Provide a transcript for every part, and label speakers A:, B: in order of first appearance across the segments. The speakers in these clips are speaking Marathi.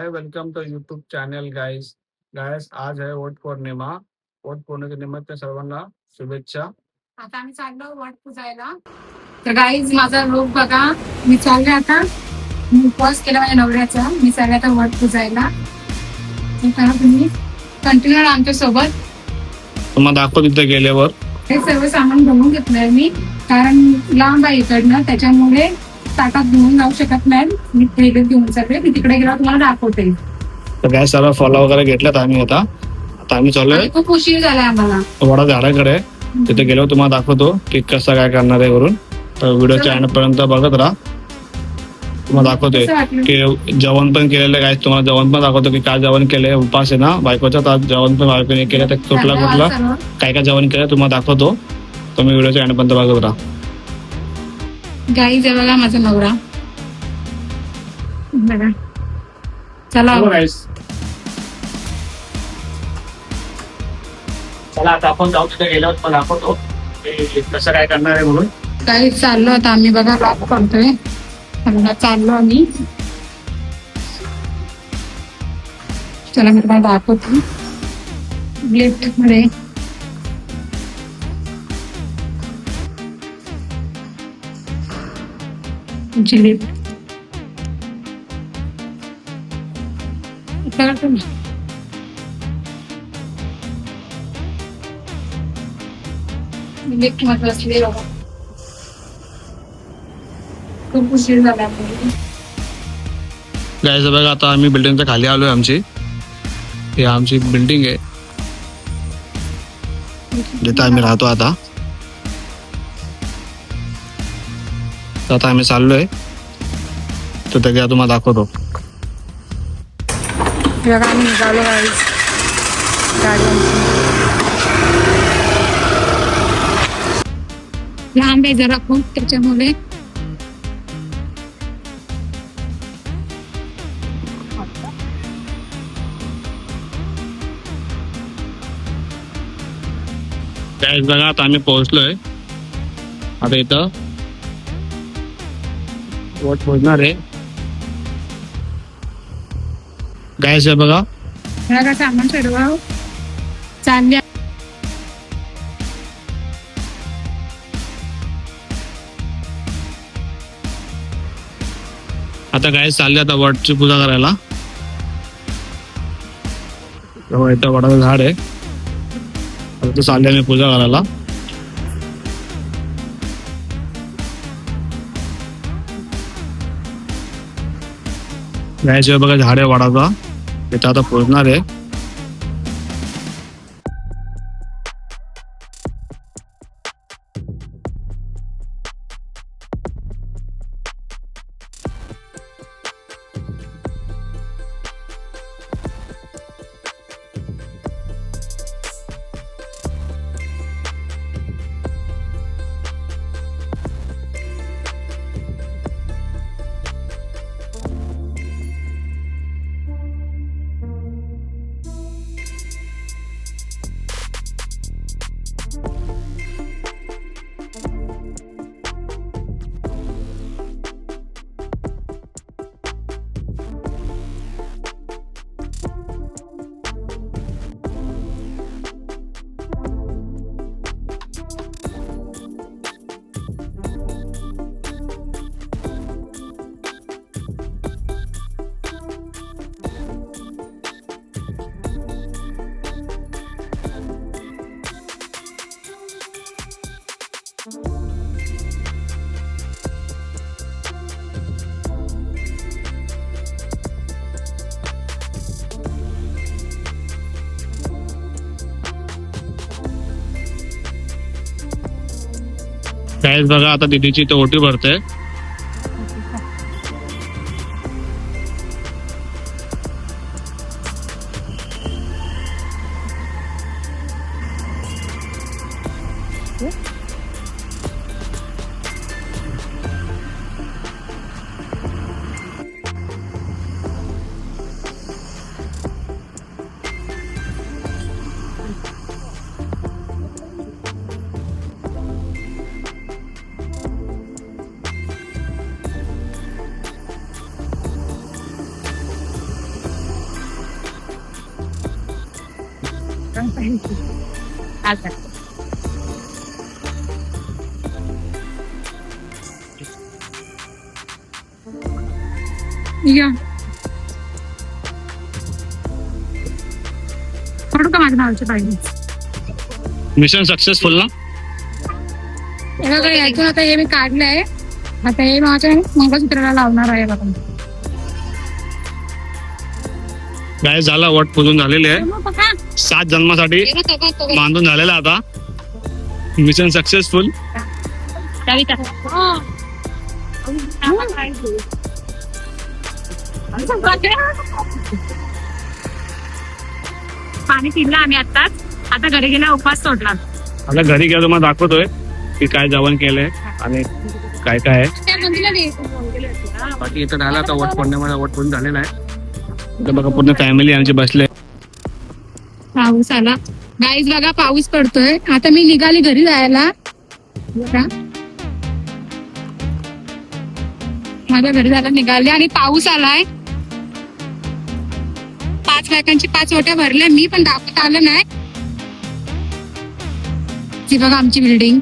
A: है welcome to YouTube channel guys. आज आहे वट पौर्णिमा. वट पौर्णिमेच्या निमित्त सर्वांना शुभेच्छा.
B: आता आम्ही चाललो वट पुजायला. तर गाईज माझा रोग बघा, मी चालले आता. मी उपवास केला माझ्या नवऱ्याचा. मी चालले आता वट पुजायला. तुम्ही कंटिन्यू आमच्या सोबत.
A: तुम्हाला दाखव तिथे गेल्यावर
B: हे सर्व सामान घेऊन घेतलंय मी, कारण लांब आहे इकडनं, त्याच्यामुळे ताटात घेऊन जाऊ शकत नाही. मी थैलीत घेऊन सगळे मी तिकडे गेल्यावर तुम्हाला दाखवते.
A: तर काय सर्व फॉलो वगैरे घेतल्यात आम्ही. आता आम्ही चाललोय
B: खूप उशीर झालाय आम्हाला
A: वडा झाडाकडे. तिथे गेल्यावर तुम्हाला दाखवतो की कसं काय करणार आहे करून. तर व्हिडिओच्या एंड पर्यंत बघत राहा. तुम्हाला दाखवतोय की जेवण पण केलेलं काय. तुम्हाला जेवण पण दाखवतो की काय जेवण केलंय. उपास आहे ना बायकोचा, तर जेवण पण बायकोने केलं. तर कुठला काय काय जेवण केलं तुम्हाला दाखवतो. तुम्ही व्हिडिओच्या एंड पर्यंत बघत राहा.
B: गाईज आहे बघा माझा नवरा. बघा चला
A: चला आता आपण जाऊ. तिथे गेल्यावर पण दाखवतो कसं काय करणार आहे म्हणून.
B: काही चाललो आता आम्ही बघा लॉक करतोय. चाललो आम्ही. चला मी तुम्हाला दाखवतो लिफ्ट मध्ये. लिफ्ट लिफ्ट मध्ये बसले बघा. खूप उशीर झाला.
A: गाईज बघा आता आम्ही बिल्डिंगच्या खाली आलोय. ही आमची बिल्डिंग आहे जिथे आम्ही राहतो आता. तर आता आम्ही चाललोय तिथे घ्या तुम्हाला दाखवतो.
B: बघा आम्ही निघालो गाईज. गाडी लांब आहे जरा खूप, त्याच्यामुळे
A: गाईज बघा आता आम्ही पोहोचलोय. आता इथं वट पोहोचणार आहे. गाईज बघा
B: बघा सामान सर्व चालले.
A: आता गाईज चालले आता वटची पूजा करायला. इथं वडाचं झाड आहे. आता तो चालले आम्ही पूजा करायला. गाईज बघा झाड आहे वडाचा. इथं आता पोहोचणार आहे. गाईज बघा आता दीदीची इथं ओटी भरते.
B: आता या पडू का माझ्या नावाच्या पाहिजे
A: मिशन सक्सेसफुल ना.
B: हे बघा यातून आता हे मी काढलंय. आता हे माझ्या मंगळसूत्राला लावणार आहे बघा.
A: काय झाला वट पूजून झालेले आहे. 7 जन्मासाठी बांधून झालेला आता. Mission successful.
B: पाणी पिलं आम्ही आताच. आता घरी गेला उपवास सोडला.
A: आता घरी गेलो तुम्हाला दाखवतोय की काय जेवण केलंय आणि काय काय आहे. बाकी इथं झालं आता वट पौर्णिमेला वट पूजन झालेला आहे. इथं बघा पूर्ण फॅमिली आमची बसले.
B: पाऊस आला गाईज बघा पाऊस पडतोय. आता मी निघाली घरी जायला. माझ्या घरी जायला निघाले आणि पाऊस आलाय. 5 बायकांची 5 ओट्या भरल्या मी पण दाखवत आलं नाही. ती बघा आमची बिल्डिंग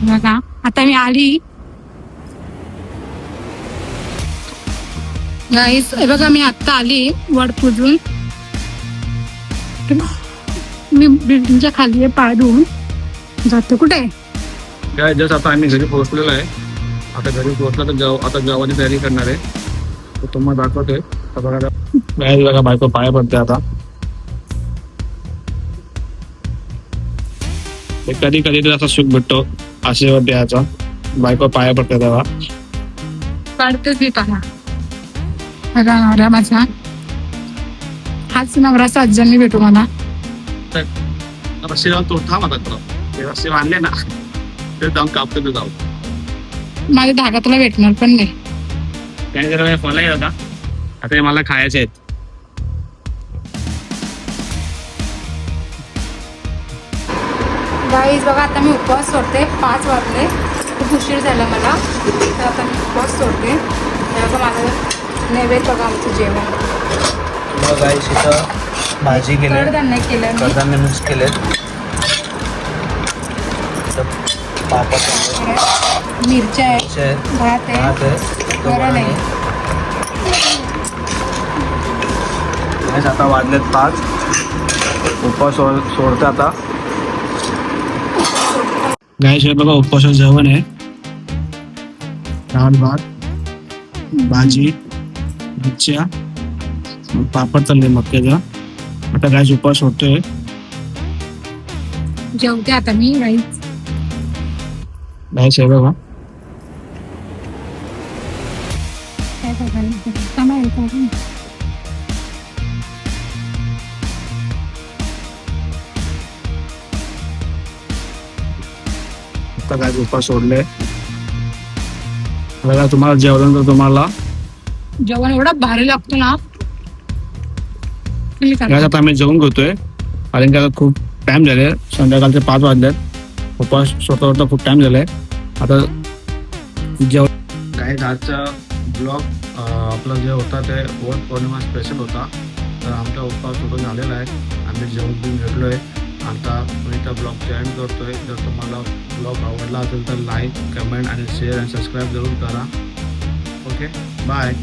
B: बघा. आता मी आली गाईस. बघा मी आता आली वड पूजून. मी बिल्डिंगच्या खाली आहे. पाय धुवून जातो. कुठे
A: काय जस्ट आता आम्ही घरी पोहोचलेलो आहे. आता घरी पोहोचला तर आता जेवणाची तयारी करणार आहे. तर तुम्हाला दाखवतोय. बघा बायको पाया पडते आता. कधी कधी तर असा सुख भेटतो आशीर्वाद द्यायचा. बायको पाया पडते तेव्हा.
B: पडतेच मी पहा. बघा नवरा माझा. हाच नवरा 7 जणी भेटू मला.
A: रस्सी लावून तो थांब आता तुला. ते रस्सी बांधले ना ते जाऊन कापतो ते जाऊ.
B: माझे धागा तुला भेटणार पण नाही.
A: काय जरा फळ आहे आता. आता हे मला खायचे आहेत.
B: गाईज बघा आता मी उपवास सोडते. 5 वाजले. खूप उशीर झाला मला. तर आता मी उपवास सोडते. बघा माझं नैवेद्य बघा आमचं जेवण.
C: गाईस इथं भाजी केली.
B: कडधान्य केलं मी.
C: कडधान्य मिक्स केलेत. पापड
B: मिरच्या आहे. भात आहे. वरण आहे.
C: आता वाजलेत 5. उपवास सोडते आता.
A: गाईस हे बघा उपवासाचं जेवण आहे. डाळ भात भाजी मिरच्या पापड चालले मक्याचा. आता गाईस उपवास होतोय.
B: जेवते आता मी गाईज.
A: गाईस हे बघा
B: काय बघायला
A: आता काय उपवास सोडले. बघा तुम्हाला जेवल्यानंतर तुम्हाला
B: जेवण एवढं भारी लागतो ना.
A: गाईस आता आम्ही जेवण घेतोय. कारण की आता खूप टाइम झाले. संध्याकाळचे 5 वाजलेत. उपवास सोडता खूप टाइम झालाय. आता गाईस आजचा ब्लॉग आपला जे होता ते वट पौर्णिमा स्पेशल होता. तर आमचा उपवास सुरू झालेला आहे. आम्ही जेवण घेऊन घेतलो आहे. आता मी त्या ब्लॉगचे एंड करतोय. जर तुम्हाला ब्लॉग आवडला असेल तर लाईक कमेंट आणि शेअर आणि सबस्क्राईब जरूर करा. Okay bye.